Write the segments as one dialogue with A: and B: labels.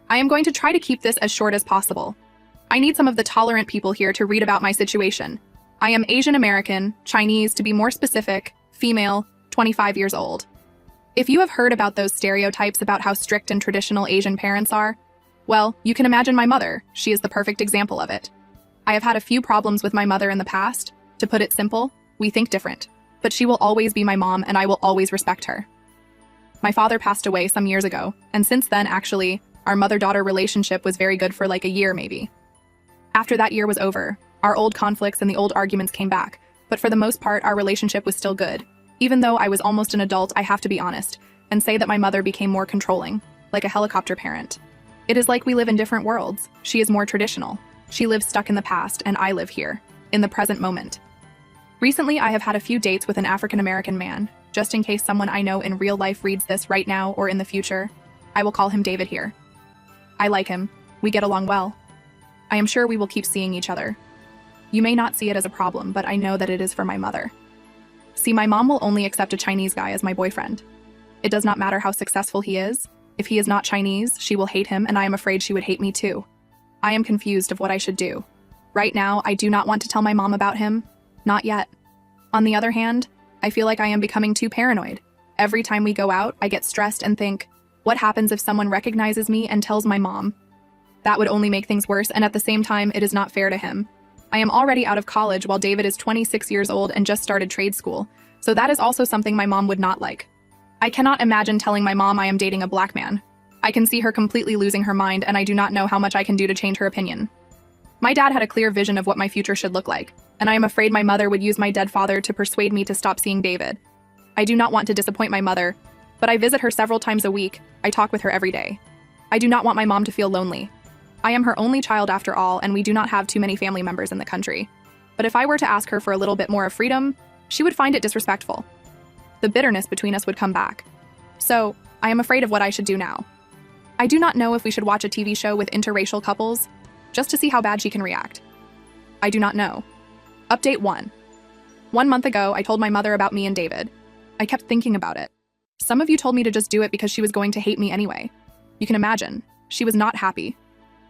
A: I am going to try to keep this as short as possible. I need some of the tolerant people here to read about my situation. I am Asian American, Chinese to be more specific, female, 25 years old. If you have heard about those stereotypes about how strict and traditional Asian parents are, well, you can imagine my mother. She is the perfect example of it. I have had a few problems with my mother in the past. To put it simple, we think different. But she will always be my mom and I will always respect her. My father passed away some years ago, and since then, actually, our mother-daughter relationship was very good for like a year maybe. After that year was over, our old conflicts and the old arguments came back, but for the most part, our relationship was still good. Even though I was almost an adult, I have to be honest, and say that my mother became more controlling, like a helicopter parent. It is like we live in different worlds. She is more traditional. She lives stuck in the past, and I live here, in the present moment. Recently, I have had a few dates with an African-American man. Just in case someone I know in real life reads this right now or in the future, I will call him David here. I like him. We get along well. I am sure we will keep seeing each other. You may not see it as a problem, but I know that it is for my mother. See, my mom will only accept a Chinese guy as my boyfriend. It does not matter how successful he is. If he is not Chinese, she will hate him, and I am afraid she would hate me too. I am confused of what I should do. Right now, I do not want to tell my mom about him. Not yet. On the other hand, I feel like I am becoming too paranoid. Every time we go out, I get stressed and think, what happens if someone recognizes me and tells my mom? That would only make things worse, and at the same time, it is not fair to him. I am already out of college while David is 26 years old and just started trade school, so that is also something my mom would not like. I cannot imagine telling my mom I am dating a black man. I can see her completely losing her mind, and I do not know how much I can do to change her opinion. My dad had a clear vision of what my future should look like, and I am afraid my mother would use my dead father to persuade me to stop seeing David. I do not want to disappoint my mother, but I visit her several times a week. I talk with her every day. I do not want my mom to feel lonely. I am her only child after all, and we do not have too many family members in the country. But if I were to ask her for a little bit more of freedom, she would find it disrespectful. The bitterness between us would come back. So, I am afraid of what I should do now. I do not know if we should watch a TV show with interracial couples, just to see how bad she can react. I do not know. Update 1. 1 month ago, I told my mother about me and David. I kept thinking about it. Some of you told me to just do it because she was going to hate me anyway. You can imagine. She was not happy.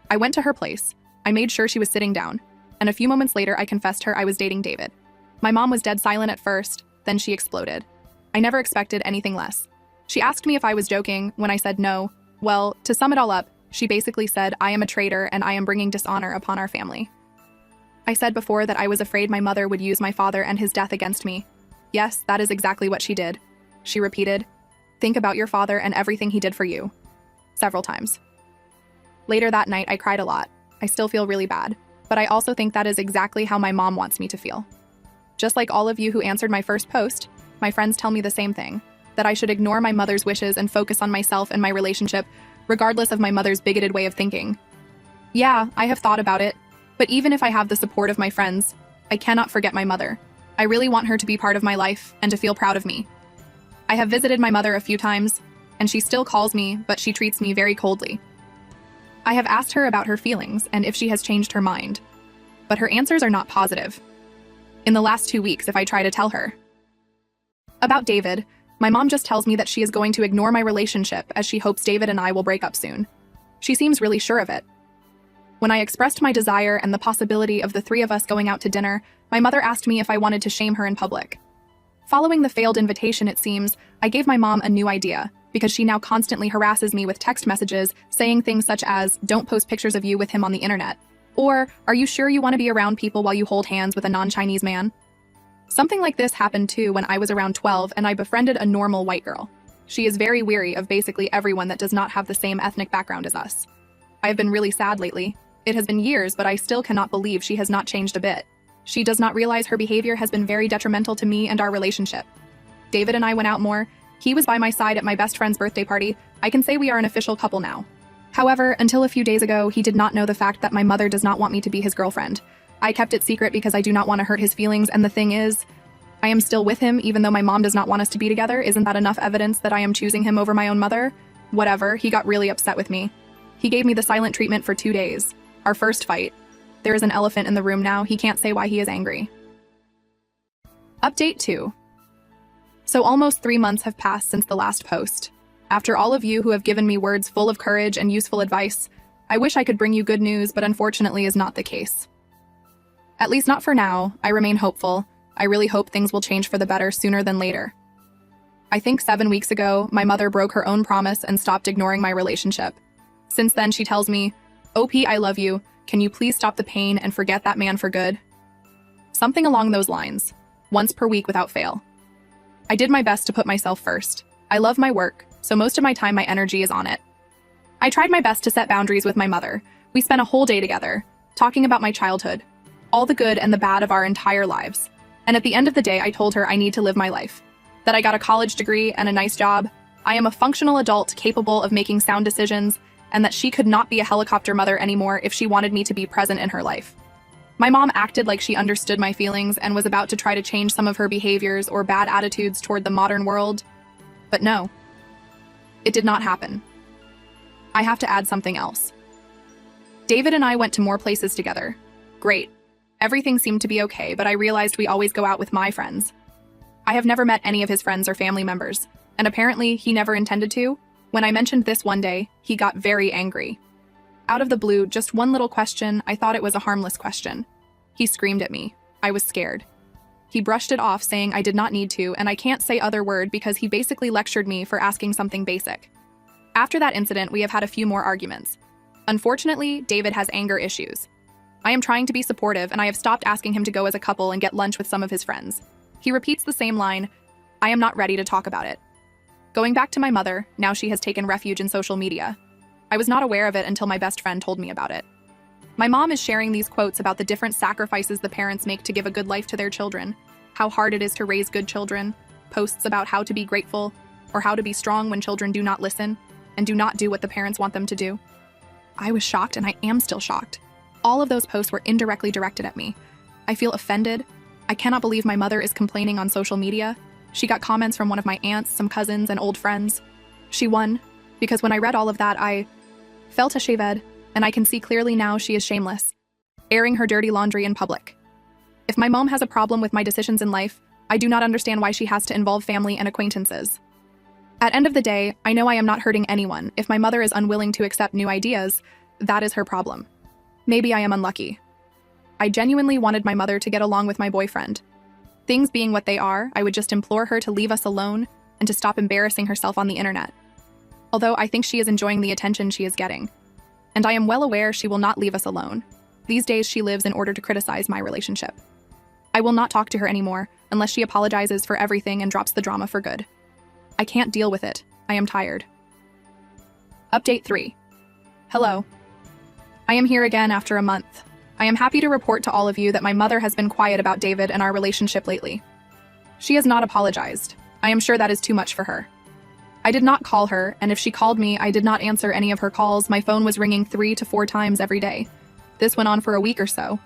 A: I went to her place. I made sure she was sitting down. And a few moments later, I confessed her I was dating David. My mom was dead silent at first, then she exploded. I never expected anything less. She asked me if I was joking. When I said no, well, to sum it all up, she basically said I am a traitor and I am bringing dishonor upon our family. I said before that I was afraid my mother would use my father and his death against me. Yes, that is exactly what she did. She repeated, "Think about your father and everything he did for you." Several times. Later that night, I cried a lot. I still feel really bad, but I also think that is exactly how my mom wants me to feel. Just like all of you who answered my first post, my friends tell me the same thing, that I should ignore my mother's wishes and focus on myself and my relationship, regardless of my mother's bigoted way of thinking. Yeah, I have thought about it, but even if I have the support of my friends, I cannot forget my mother. I really want her to be part of my life and to feel proud of me. I have visited my mother a few times, and she still calls me, but she treats me very coldly. I have asked her about her feelings and if she has changed her mind, but her answers are not positive. In the last 2 weeks, if I try to tell her about David, my mom just tells me that she is going to ignore my relationship as she hopes David and I will break up soon. She seems really sure of it. When I expressed my desire and the possibility of the three of us going out to dinner, my mother asked me if I wanted to shame her in public. Following the failed invitation, it seems, I gave my mom a new idea, because she now constantly harasses me with text messages saying things such as, "Don't post pictures of you with him on the internet," or, "Are you sure you want to be around people while you hold hands with a non-Chinese man?" Something like this happened too when I was around 12 and I befriended a normal white girl. She is very weary of basically everyone that does not have the same ethnic background as us. I have been really sad lately. It has been years, but I still cannot believe she has not changed a bit. She does not realize her behavior has been very detrimental to me and our relationship. David and I went out more. He was by my side at my best friend's birthday party. I can say we are an official couple now. However, until a few days ago, he did not know the fact that my mother does not want me to be his girlfriend. I kept it secret because I do not want to hurt his feelings, and the thing is, I am still with him even though my mom does not want us to be together. Isn't that enough evidence that I am choosing him over my own mother? Whatever, he got really upset with me. He gave me the silent treatment for 2 days. Our first fight. There is an elephant in the room now. He can't say why he is angry. Update 2. So almost 3 months have passed since the last post. After all of you who have given me words full of courage and useful advice, I wish I could bring you good news, but unfortunately is not the case. At least not for now. I remain hopeful. I really hope things will change for the better sooner than later. I think 7 weeks ago, my mother broke her own promise and stopped ignoring my relationship. Since then, she tells me, "OP, I love you. Can you please stop the pain and forget that man for good?" Something along those lines, once per week without fail. I did my best to put myself first. I love my work, so most of my time, my energy is on it. I tried my best to set boundaries with my mother. We spent a whole day together, talking about my childhood, all the good and the bad of our entire lives. And at the end of the day, I told her I need to live my life, that I got a college degree and a nice job, I am a functional adult capable of making sound decisions, and that she could not be a helicopter mother anymore if she wanted me to be present in her life. My mom acted like she understood my feelings and was about to try to change some of her behaviors or bad attitudes toward the modern world. But no, it did not happen. I have to add something else. David and I went to more places together. Great. Everything seemed to be okay, but I realized we always go out with my friends. I have never met any of his friends or family members, and apparently he never intended to. When I mentioned this one day, he got very angry. Out of the blue, just one little question, I thought it was a harmless question. He screamed at me. I was scared. He brushed it off, saying I did not need to, and I can't say other word because he basically lectured me for asking something basic. After that incident, we have had a few more arguments. Unfortunately, David has anger issues. I am trying to be supportive, and I have stopped asking him to go as a couple and get lunch with some of his friends. He repeats the same line, "I am not ready to talk about it." Going back to my mother, now she has taken refuge in social media. I was not aware of it until my best friend told me about it. My mom is sharing these quotes about the different sacrifices the parents make to give a good life to their children, how hard it is to raise good children, posts about how to be grateful, or how to be strong when children do not listen and do not do what the parents want them to do. I was shocked, and I am still shocked. All of those posts were indirectly directed at me. I feel offended. I cannot believe my mother is complaining on social media. She got comments from one of my aunts, some cousins, and old friends. She won, because when I read all of that, I felt ashamed, and I can see clearly now she is shameless, airing her dirty laundry in public. If my mom has a problem with my decisions in life, I do not understand why she has to involve family and acquaintances. At end of the day, I know I am not hurting anyone. If my mother is unwilling to accept new ideas, that is her problem. Maybe I am unlucky. I genuinely wanted my mother to get along with my boyfriend. Things being what they are, I would just implore her to leave us alone and to stop embarrassing herself on the internet. Although I think she is enjoying the attention she is getting. And I am well aware she will not leave us alone. These days she lives in order to criticize my relationship. I will not talk to her anymore unless she apologizes for everything and drops the drama for good. I can't deal with it. I am tired. Update 3. Hello. I am here again after a month. I am happy to report to all of you that my mother has been quiet about David and our relationship lately. She has not apologized. I am sure that is too much for her. I did not call her, and if she called me, I did not answer any of her calls. My phone was ringing 3 to 4 times every day. This went on for a week or so.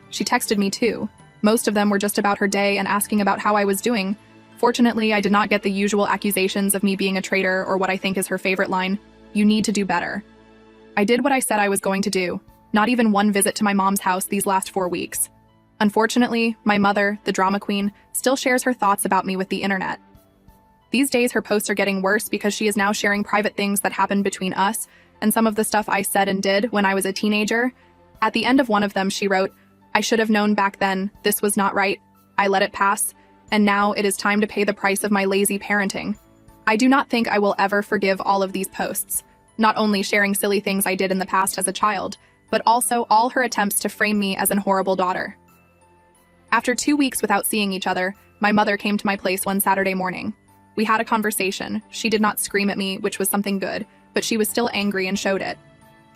A: She texted me too. Most of them were just about her day and asking about how I was doing. Fortunately, I did not get the usual accusations of me being a traitor or what I think is her favorite line, "You need to do better." I did what I said I was going to do. Not even one visit to my mom's house these last 4 weeks. Unfortunately, my mother, the drama queen, still shares her thoughts about me with the internet. These days, her posts are getting worse because she is now sharing private things that happened between us and some of the stuff I said and did when I was a teenager. At the end of one of them, she wrote, "I should have known back then this was not right. I let it pass, and now it is time to pay the price of my lazy parenting." I do not think I will ever forgive all of these posts, not only sharing silly things I did in the past as a child, but also all her attempts to frame me as an horrible daughter. After 2 weeks without seeing each other, my mother came to my place one Saturday morning. We had a conversation. She did not scream at me, which was something good, but she was still angry and showed it.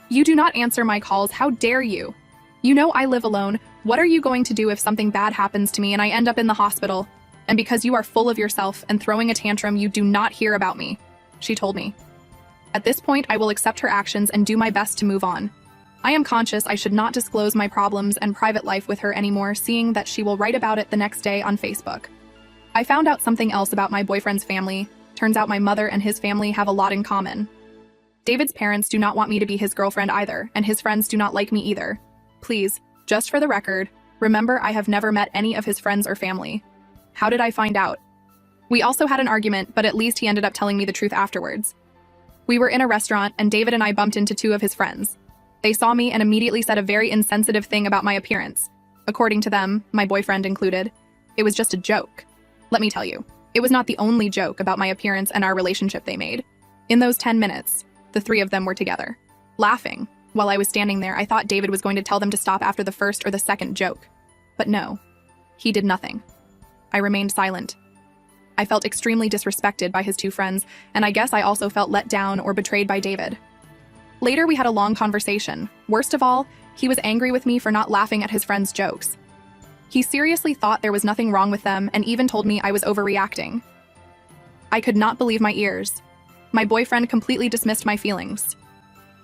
A: "You do not answer my calls. How dare you? You know I live alone. What are you going to do if something bad happens to me and I end up in the hospital? And because you are full of yourself and throwing a tantrum, you do not hear about me," she told me. At this point, I will accept her actions and do my best to move on. I am conscious I should not disclose my problems and private life with her anymore, seeing that she will write about it the next day on Facebook. I found out something else about my boyfriend's family. Turns out my mother and his family have a lot in common. David's parents do not want me to be his girlfriend either, and his friends do not like me either. Please, just for the record, remember I have never met any of his friends or family. How did I find out? We also had an argument, but at least he ended up telling me the truth afterwards. We were in a restaurant, and David and I bumped into two of his friends. They saw me and immediately said a very insensitive thing about my appearance. According to them, my boyfriend included, it was just a joke. Let me tell you, it was not the only joke about my appearance and our relationship they made. In those 10 minutes, the three of them were together, laughing. While I was standing there, I thought David was going to tell them to stop after the first or the second joke. But no, he did nothing. I remained silent. I felt extremely disrespected by his two friends, and I guess I also felt let down or betrayed by David. Later, we had a long conversation. Worst of all, he was angry with me for not laughing at his friends' jokes. He seriously thought there was nothing wrong with them and even told me I was overreacting. I could not believe my ears. My boyfriend completely dismissed my feelings.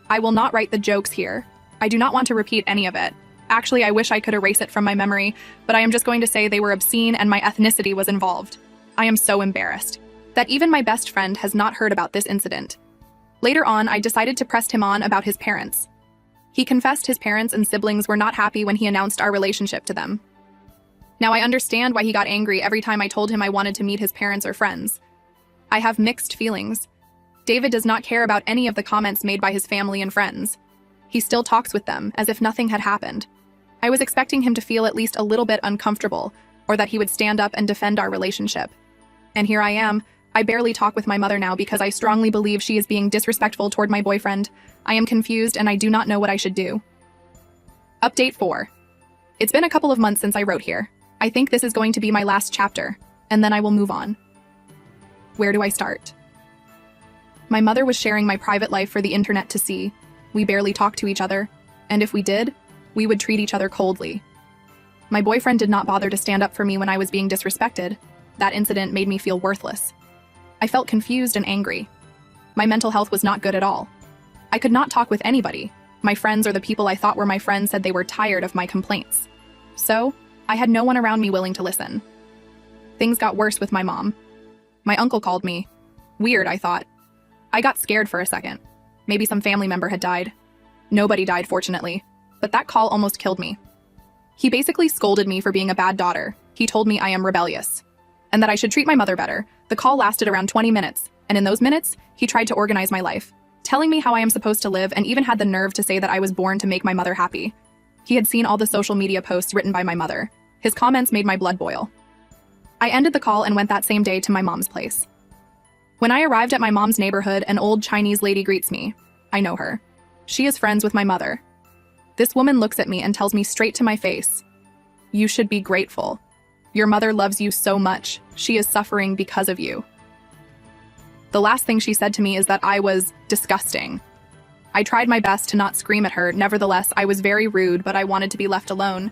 A: I will not write the jokes here. I do not want to repeat any of it. Actually, I wish I could erase it from my memory, but I am just going to say they were obscene and my ethnicity was involved. I am so embarrassed that even my best friend has not heard about this incident. Later on, I decided to press him on about his parents. He confessed his parents and siblings were not happy when he announced our relationship to them. Now I understand why he got angry every time I told him I wanted to meet his parents or friends. I have mixed feelings. David does not care about any of the comments made by his family and friends. He still talks with them as if nothing had happened. I was expecting him to feel at least a little bit uncomfortable, or that he would stand up and defend our relationship. And here I am. I barely talk with my mother now because I strongly believe she is being disrespectful toward my boyfriend. I am confused and I do not know what I should do. Update 4. It's been a couple of months since I wrote here. I think this is going to be my last chapter, and then I will move on. Where do I start? My mother was sharing my private life for the internet to see. We barely talked to each other, and if we did, we would treat each other coldly. My boyfriend did not bother to stand up for me when I was being disrespected. That incident made me feel worthless. I felt confused and angry. My mental health was not good at all. I could not talk with anybody. My friends or the people I thought were my friends said they were tired of my complaints. So, I had no one around me willing to listen. Things got worse with my mom. My uncle called me. Weird, I thought. I got scared for a second. Maybe some family member had died. Nobody died, fortunately, but that call almost killed me. He basically scolded me for being a bad daughter. He told me I am rebellious, and that I should treat my mother better. The call lasted around 20 minutes, and in those minutes, he tried to organize my life, telling me how I am supposed to live and even had the nerve to say that I was born to make my mother happy. He had seen all the social media posts written by my mother. His comments made my blood boil. I ended the call and went that same day to my mom's place. When I arrived at my mom's neighborhood, an old Chinese lady greets me. I know her. She is friends with my mother. This woman looks at me and tells me straight to my face, "You should be grateful. Your mother loves you so much. She is suffering because of you." The last thing she said to me is that I was disgusting. I tried my best to not scream at her. Nevertheless, I was very rude, but I wanted to be left alone.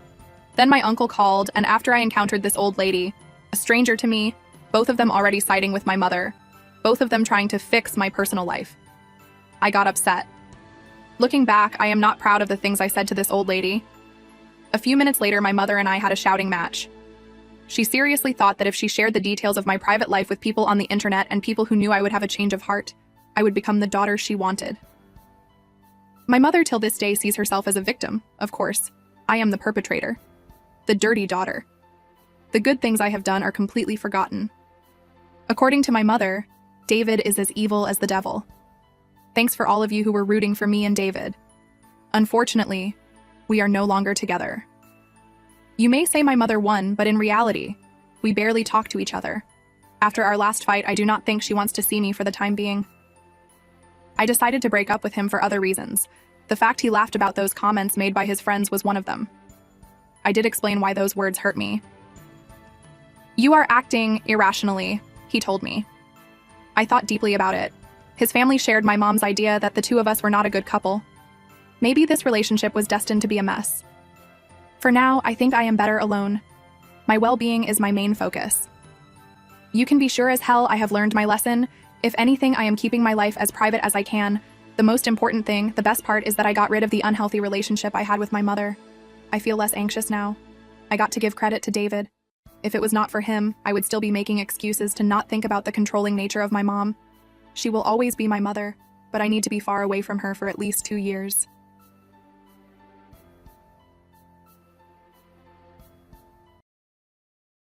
A: Then my uncle called, and after I encountered this old lady, a stranger to me, both of them already siding with my mother, both of them trying to fix my personal life, I got upset. Looking back, I am not proud of the things I said to this old lady. A few minutes later, my mother and I had a shouting match. She seriously thought that if she shared the details of my private life with people on the internet and people who knew I would have a change of heart, I would become the daughter she wanted. My mother till this day sees herself as a victim, of course. I am the perpetrator. The dirty daughter. The good things I have done are completely forgotten. According to my mother, David is as evil as the devil. Thanks for all of you who were rooting for me and David. Unfortunately, we are no longer together. You may say my mother won, but in reality, we barely talk to each other. After our last fight, I do not think she wants to see me for the time being. I decided to break up with him for other reasons. The fact he laughed about those comments made by his friends was one of them. I did explain why those words hurt me. "You are acting irrationally," he told me. I thought deeply about it. His family shared my mom's idea that the two of us were not a good couple. Maybe this relationship was destined to be a mess. For now, I think I am better alone. My well-being is my main focus. You can be sure as hell I have learned my lesson. If anything, I am keeping my life as private as I can. The most important thing, the best part, is that I got rid of the unhealthy relationship I had with my mother. I feel less anxious now. I got to give credit to David. If it was not for him, I would still be making excuses to not think about the controlling nature of my mom. She will always be my mother, but I need to be far away from her for at least 2 years.